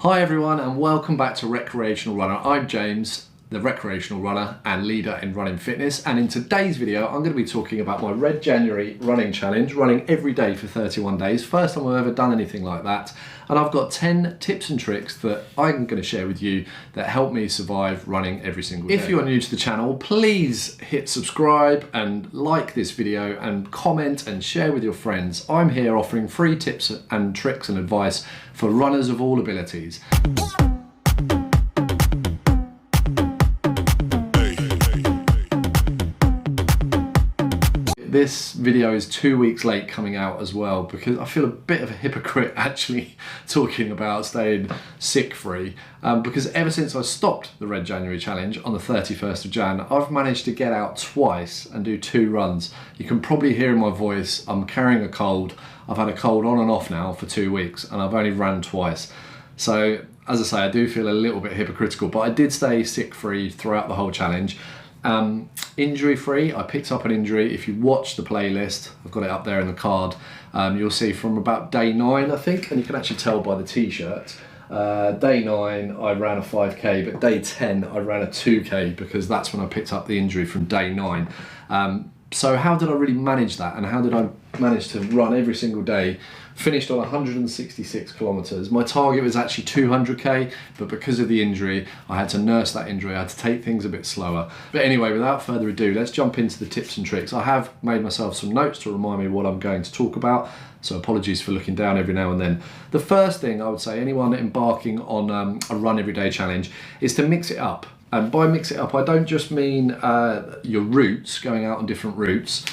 Hi everyone and welcome back to Recreational Runner. I'm James, the recreational runner and leader in running fitness, and in today's video I'm going to be talking about my Red January running challenge, running every day for 31 days. First time I've ever done anything like that, and I've got 10 tips and tricks that I'm going to share with you that help me survive running every single day. If you are new to the channel, please hit subscribe and like this video and comment and share with your friends. I'm here offering free tips and tricks and advice for runners of all abilities. This video is 2 weeks late coming out as well because I feel a bit of a hypocrite actually talking about staying sick free because ever since I stopped the Red January challenge on the 31st of Jan, I've managed to get out twice and do 2 runs. You can probably hear in my voice I'm carrying a cold. I've had a cold on and off now for 2 weeks and I've only ran twice. So as I say, I do feel a little bit hypocritical, but I did stay sick free throughout the whole challenge. Injury free. I picked up an injury. If you watch the playlist, I've got it up there in the card, you'll see from about day 9 I think, and you can actually tell by the t-shirt. Day 9 I ran a 5k, but day 10 I ran a 2k because that's when I picked up the injury from day 9. So how did I really manage that, and how did I manage to run every single day? Finished on 166 kilometers. My target was actually 200k, but because of the injury, I had to nurse that injury. I had to take things a bit slower. But anyway, without further ado, let's jump into the tips and tricks. I have made myself some notes to remind me what I'm going to talk about, so apologies for looking down every now and then. The first thing I would say, anyone embarking on a run every day challenge, is to mix it up. And by mix it up, I don't just mean your routes, going out on different routes.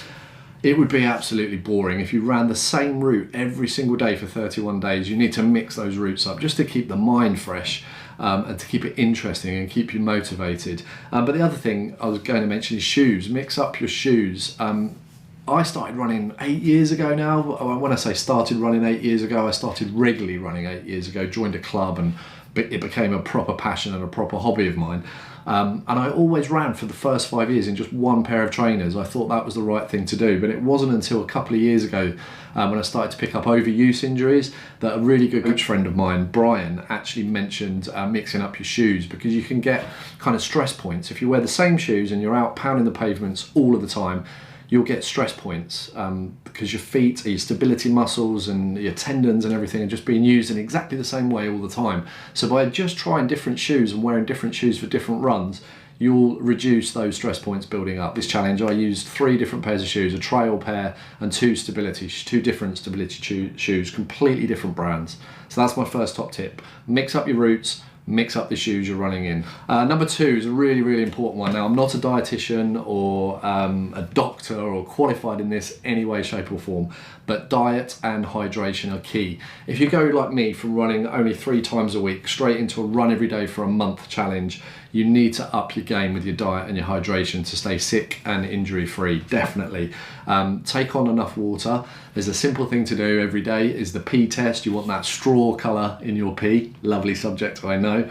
It would be absolutely boring if you ran the same route every single day for 31 days. You need to mix those routes up just to keep the mind fresh and to keep it interesting and keep you motivated. But the other thing I was going to mention is shoes. Mix up your shoes. I started running 8 years ago now. When I say started running 8 years ago, I started regularly running 8 years ago, joined a club, and it became a proper passion and a proper hobby of mine. And I always ran for the first 5 years in just one pair of trainers. I thought that was the right thing to do, but it wasn't until a couple of years ago when I started to pick up overuse injuries that a really good friend of mine, Brian, actually mentioned mixing up your shoes, because you can get kind of stress points. If you wear the same shoes and you're out pounding the pavements all of the time, you'll get stress points because your feet, your stability muscles and your tendons and everything are just being used in exactly the same way all the time. So by just trying different shoes and wearing different shoes for different runs, you'll reduce those stress points building up. This challenge I used 3 different pairs of shoes, a trail pair and 2 different stability shoes, completely different brands. So that's my first top tip. Mix up your routes, mix up the shoes you're running in. Number 2 is a really important one. Now, I'm not a dietitian or a doctor or qualified in this any way, shape or form, but diet and hydration are key. If you go like me from running only 3 times a week straight into a run every day for a month challenge, you need to up your game with your diet and your hydration to stay sick and injury free, definitely. Take on enough water. There's a simple thing to do every day is the pee test. You want that straw colour in your pee. Lovely subject, I know.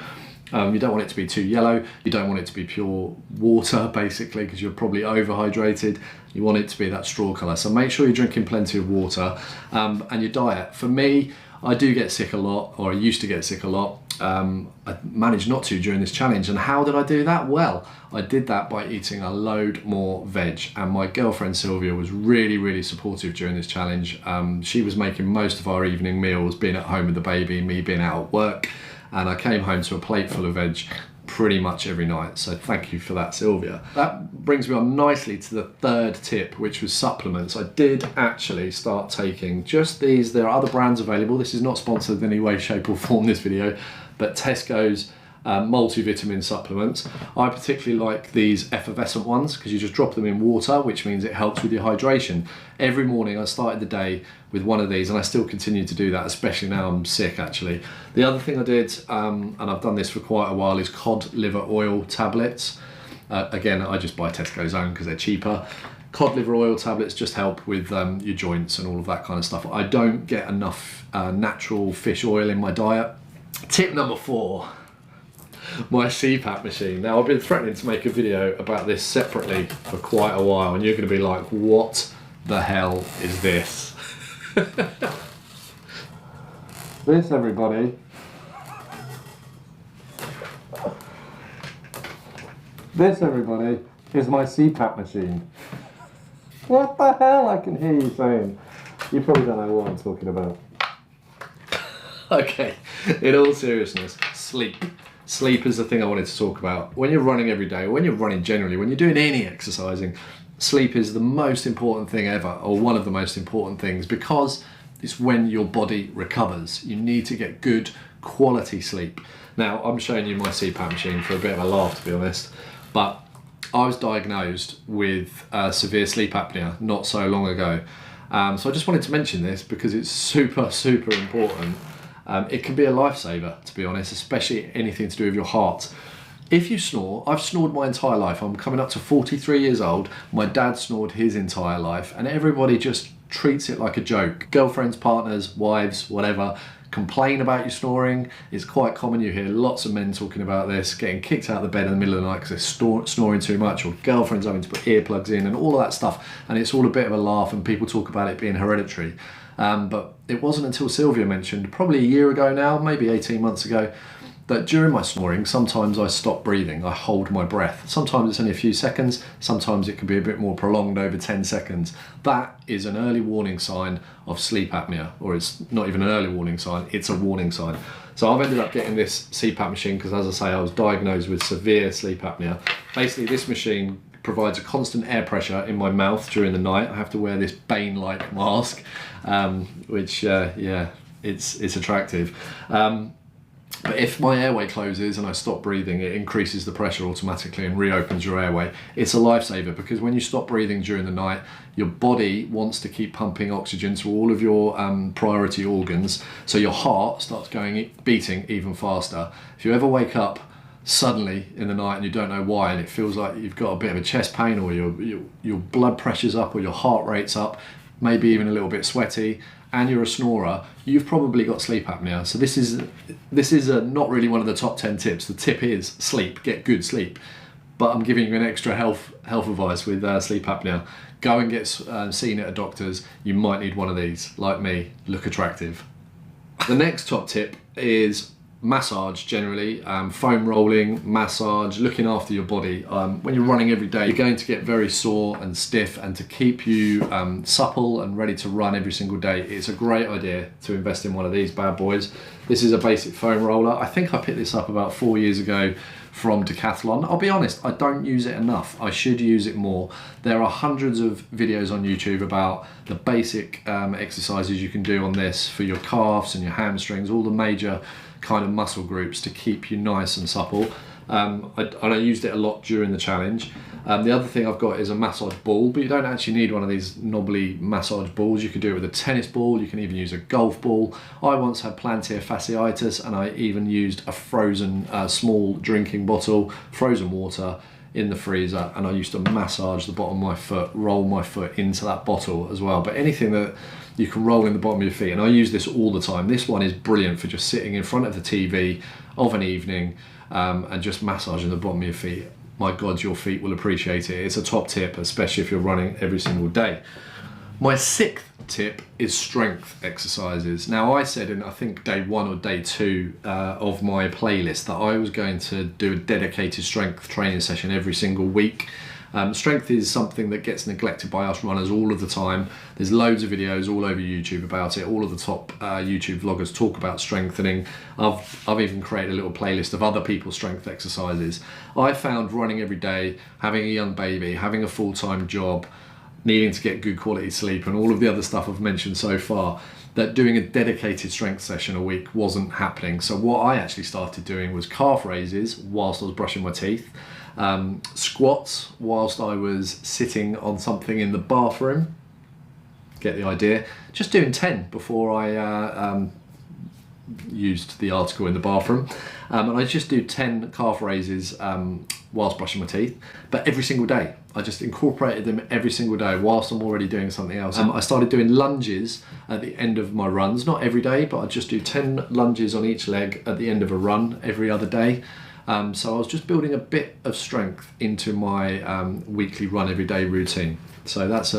You don't want it to be too yellow. You don't want it to be pure water, basically, because you're probably overhydrated. You want it to be that straw colour. So make sure you're drinking plenty of water. And your diet. For me, I do get sick a lot, or I used to get sick a lot. I managed not to during this challenge. And how did I do that? Well, I did that by eating a load more veg. And my girlfriend Sylvia was really supportive during this challenge. She was making most of our evening meals, being at home with the baby, me being out at work. And I came home to a plate full of veg pretty much every night. So thank you for that, Sylvia. That brings me on nicely to the third tip, which was supplements. I did actually start taking just these. There are other brands available. This is not sponsored in any way, shape or form, this video, but Tesco's multivitamin supplements. I particularly like these effervescent ones because you just drop them in water, which means it helps with your hydration. Every morning I started the day with one of these, and I still continue to do that, especially now I'm sick actually. The other thing I did, and I've done this for quite a while, is cod liver oil tablets. Again, I just buy Tesco's own because they're cheaper. Cod liver oil tablets just help with your joints and all of that kind of stuff. I don't get enough natural fish oil in my diet. Tip number 4. My CPAP machine. Now, I've been threatening to make a video about this separately for quite a while, and you're going to be like, what the hell is this? This, everybody, This, everybody, is my CPAP machine. What the hell? I can hear you saying. You probably don't know what I'm talking about. Okay, in all seriousness, sleep. Sleep is the thing I wanted to talk about. When you're running every day, or when you're running generally, when you're doing any exercising, sleep is the most important thing ever, or one of the most important things, because it's when your body recovers. You need to get good quality sleep. Now, I'm showing you my CPAP machine for a bit of a laugh, to be honest, but I was diagnosed with severe sleep apnea not so long ago. So I just wanted to mention this because it's super, super important. It can be a lifesaver, to be honest, especially anything to do with your heart. If you snore, I've snored my entire life. I'm coming up to 43 years old. My dad snored his entire life, and everybody just treats it like a joke. Girlfriends, partners, wives, whatever, complain about you snoring. It's quite common. You hear lots of men talking about this, getting kicked out of the bed in the middle of the night because they're snoring too much, or girlfriends having to put earplugs in and all of that stuff. And it's all a bit of a laugh, and people talk about it being hereditary. But it wasn't until Sylvia mentioned, probably a year ago now, maybe 18 months ago, that during my snoring, sometimes I stop breathing, I hold my breath. Sometimes it's only a few seconds, sometimes it can be a bit more prolonged, over 10 seconds. That is an early warning sign of sleep apnea, or it's not even an early warning sign, it's a warning sign. So I've ended up getting this CPAP machine because, as I say, I was diagnosed with severe sleep apnea. Basically, this machine provides a constant air pressure in my mouth during the night. I have to wear this Bane-like mask, which, yeah, it's attractive. But if my airway closes and I stop breathing, it increases the pressure automatically and reopens your airway. It's a lifesaver because when you stop breathing during the night, your body wants to keep pumping oxygen to all of your priority organs, so your heart starts beating even faster. If you ever wake up suddenly in the night and you don't know why, and it feels like you've got a bit of a chest pain, or your blood pressure's up, or your heart rate's up, maybe even a little bit sweaty, and you're a snorer, you've probably got sleep apnea. So this is not really one of the top 10 tips. The tip is sleep, get good sleep. But I'm giving you an extra health advice with sleep apnea. Go and get seen at a doctor's. You might need one of these. Like me, look attractive. The next top tip is massage generally, foam rolling, massage, looking after your body. When you're running every day, you're going to get very sore and stiff, and to keep you supple and ready to run every single day, it's a great idea to invest in one of these bad boys. This is a basic foam roller. I think I picked this up about 4 years ago from Decathlon. I'll be honest, I don't use it enough. I should use it more. There are hundreds of videos on YouTube about the basic exercises you can do on this for your calves and your hamstrings, all the major kind of muscle groups to keep you nice and supple. I used it a lot during the challenge. The other thing I've got is a massage ball, but you don't actually need one of these knobbly massage balls. You could do it with a tennis ball, you can even use a golf ball. I once had plantar fasciitis, and I even used a frozen small drinking bottle, frozen water in the freezer, and I used to massage the bottom of my foot, roll my foot into that bottle as well. But anything that you can roll in the bottom of your feet, and I use this all the time. This one is brilliant for just sitting in front of the TV of an evening and just massaging the bottom of your feet. My God, your feet will appreciate it. It's a top tip, especially if you're running every single day. My sixth tip is strength exercises. Now, I said in, I think, day 1 or day 2 of my playlist that I was going to do a dedicated strength training session every single week. Strength is something that gets neglected by us runners all of the time. There's loads of videos all over YouTube about it. All of the top YouTube vloggers talk about strengthening. I've even created a little playlist of other people's strength exercises. I found running every day, having a young baby, having a full-time job, needing to get good quality sleep, and all of the other stuff I've mentioned so far, that doing a dedicated strength session a week wasn't happening. So what I actually started doing was calf raises whilst I was brushing my teeth, squats whilst I was sitting on something in the bathroom, get the idea, just doing 10 before I used the article in the bathroom, and I just do 10 calf raises whilst brushing my teeth, but every single day. I just incorporated them every single day whilst I'm already doing something else. I started doing lunges at the end of my runs, not every day, but I just do 10 lunges on each leg at the end of a run every other day. So I was just building a bit of strength into my weekly run every day routine. So that's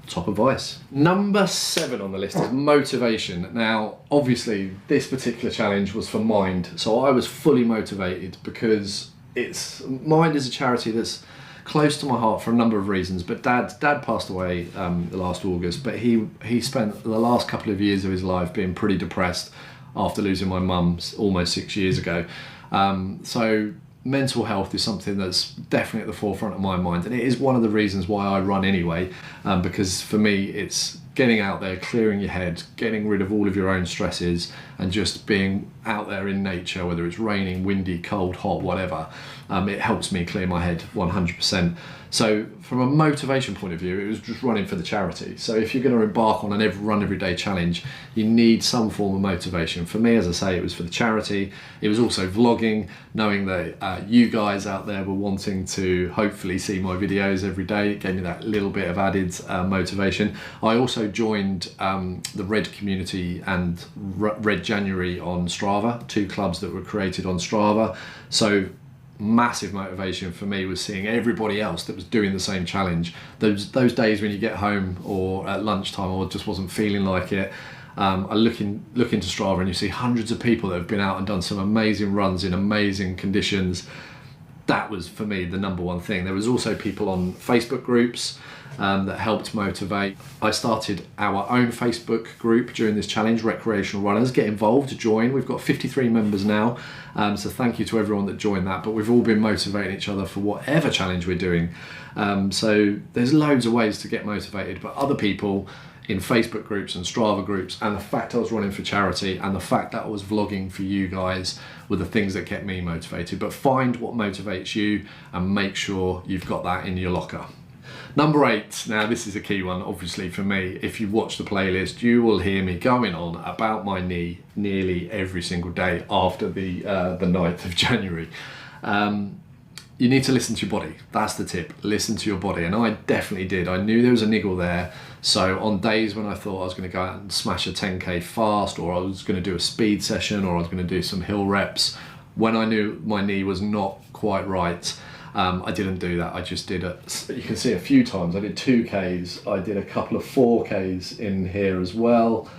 top advice. Number 7 on the list is motivation. Now, obviously, this particular challenge was for mind, so I was fully motivated because mine is a charity that's close to my heart for a number of reasons. But dad passed away the last August, but he spent the last couple of years of his life being pretty depressed after losing my mum almost 6 years ago. So mental health is something that's definitely at the forefront of my mind, and it is one of the reasons why I run anyway, because for me it's getting out there, clearing your head, getting rid of all of your own stresses, and just being out there in nature, whether it's raining, windy, cold, hot, whatever. It helps me clear my head 100%. So from a motivation point of view, it was just running for the charity. So if you're going to embark on an run everyday challenge, you need some form of motivation. For me, as I say, it was for the charity. It was also vlogging, knowing that you guys out there were wanting to hopefully see my videos every day. It gave me that little bit of added motivation. I also joined the Red community and Red January on Strava, 2 clubs that were created on Strava. So massive motivation for me was seeing everybody else that was doing the same challenge. Those days when you get home or at lunchtime or just wasn't feeling like it, I look into Strava and you see hundreds of people that have been out and done some amazing runs in amazing conditions. That was for me the number one thing. There was also people on Facebook groups that helped motivate. I started our own Facebook group during this challenge, Recreational Runners. Get involved, join. We've got 53 members now, so thank you to everyone that joined that. But we've all been motivating each other for whatever challenge we're doing. So there's loads of ways to get motivated, but other people in Facebook groups and Strava groups, and the fact I was running for charity and the fact that I was vlogging for you guys were the things that kept me motivated. But find what motivates you and make sure you've got that in your locker. Number 8, now this is a key one obviously for me. If you watch the playlist, you will hear me going on about my knee nearly every single day after the 9th of January. You need to listen to your body. That's the tip. Listen to your body. And I definitely did. I knew there was a niggle there. So on days when I thought I was going to go out and smash a 10k fast, or I was going to do a speed session, or I was going to do some hill reps, when I knew my knee was not quite right, I didn't do that. I just did you can see a few times. I did 2Ks. I did a couple of 4Ks in here as well.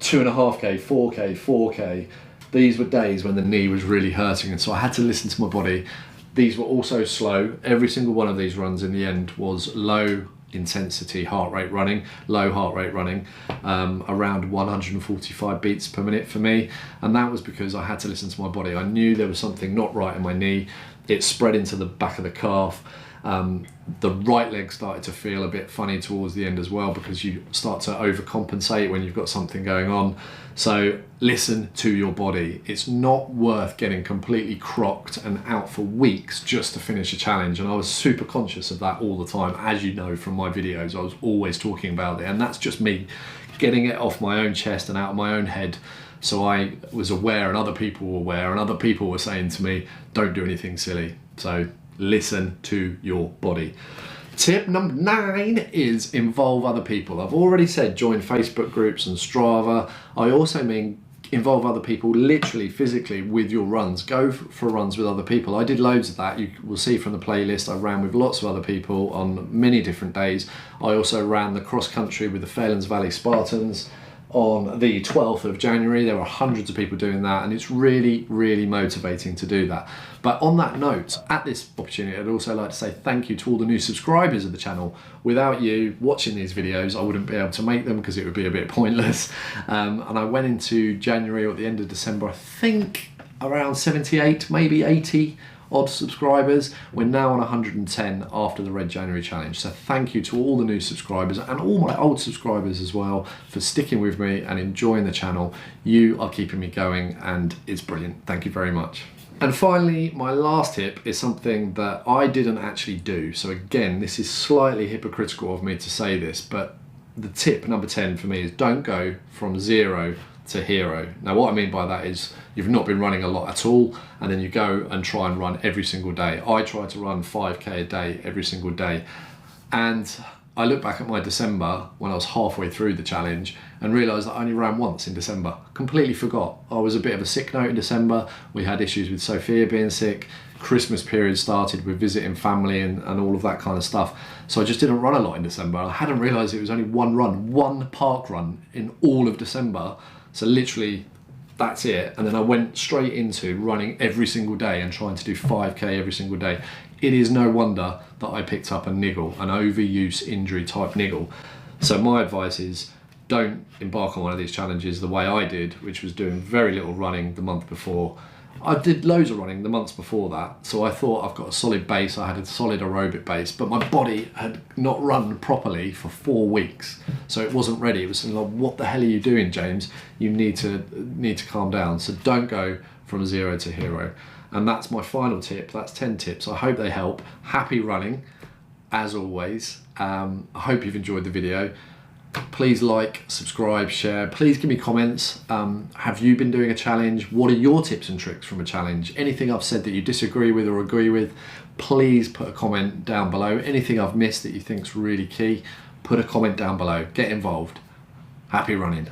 2.5K, 4K, 4K. These were days when the knee was really hurting, and so I had to listen to my body. These were also slow. Every single one of these runs in the end was low intensity heart rate running, low heart rate running, around 145 beats per minute for me. And that was because I had to listen to my body. I knew there was something not right in my knee. It spread into the back of the calf. The right leg started to feel a bit funny towards the end as well, because you start to overcompensate when you've got something going on. So listen to your body. It's not worth getting completely crocked and out for weeks just to finish a challenge. And I was super conscious of that all the time. As you know from my videos, I was always talking about it. And that's just me getting it off my own chest and out of my own head. So I was aware, and other people were aware, and other people were saying to me, don't do anything silly. So listen to your body. Tip number 9 is involve other people. I've already said join Facebook groups and Strava. I also mean involve other people literally, physically with your runs. Go for runs with other people. I did loads of that. You will see from the playlist I ran with lots of other people on many different days. I also ran the cross country with the Fairlands Valley Spartans on the 12th of January. There were hundreds of people doing that, and it's really, really motivating to do that. But on that note, at this opportunity, I'd also like to say thank you to all the new subscribers of the channel. Without you watching these videos, I wouldn't be able to make them because it would be a bit pointless. And I went into January or at the end of December, I think around 78, maybe 80 odd subscribers. We're now on 110 after the Red January challenge. So thank you to all the new subscribers and all my old subscribers as well for sticking with me and enjoying the channel. You are keeping me going and it's brilliant. Thank you very much. And finally, my last tip is something that I didn't actually do. So again, this is slightly hypocritical of me to say this, but the tip number 10 for me is don't go from 0 to hero. Now what I mean by that is you've not been running a lot at all and then you go and try and run every single day. I try to run 5k a day every single day, and I look back at my December when I was halfway through the challenge and realised that I only ran once in December. Completely forgot. I was a bit of a sick note in December. We had issues with Sophia being sick. Christmas period started with visiting family and all of that kind of stuff. So I just didn't run a lot in December. I hadn't realised it was only one run, one park run in all of December. So literally that's it. And then I went straight into running every single day and trying to do 5K every single day. It is no wonder that I picked up a niggle, an overuse injury type niggle. So my advice is, don't embark on one of these challenges the way I did, which was doing very little running the month before. I did loads of running the months before that, so I thought I've got a solid base, I had a solid aerobic base, but my body had not run properly for 4 weeks, so it wasn't ready. It was like, what the hell are you doing, James? You need to calm down. So don't go from zero to hero. And that's my final tip. That's 10 tips. I hope they help. Happy running, as always. I hope you've enjoyed the video. Please like, subscribe, share. Please give me comments. Have you been doing a challenge? What are your tips and tricks from a challenge? Anything I've said that you disagree with or agree with, please put a comment down below. Anything I've missed that you think is really key, put a comment down below. Get involved. Happy running.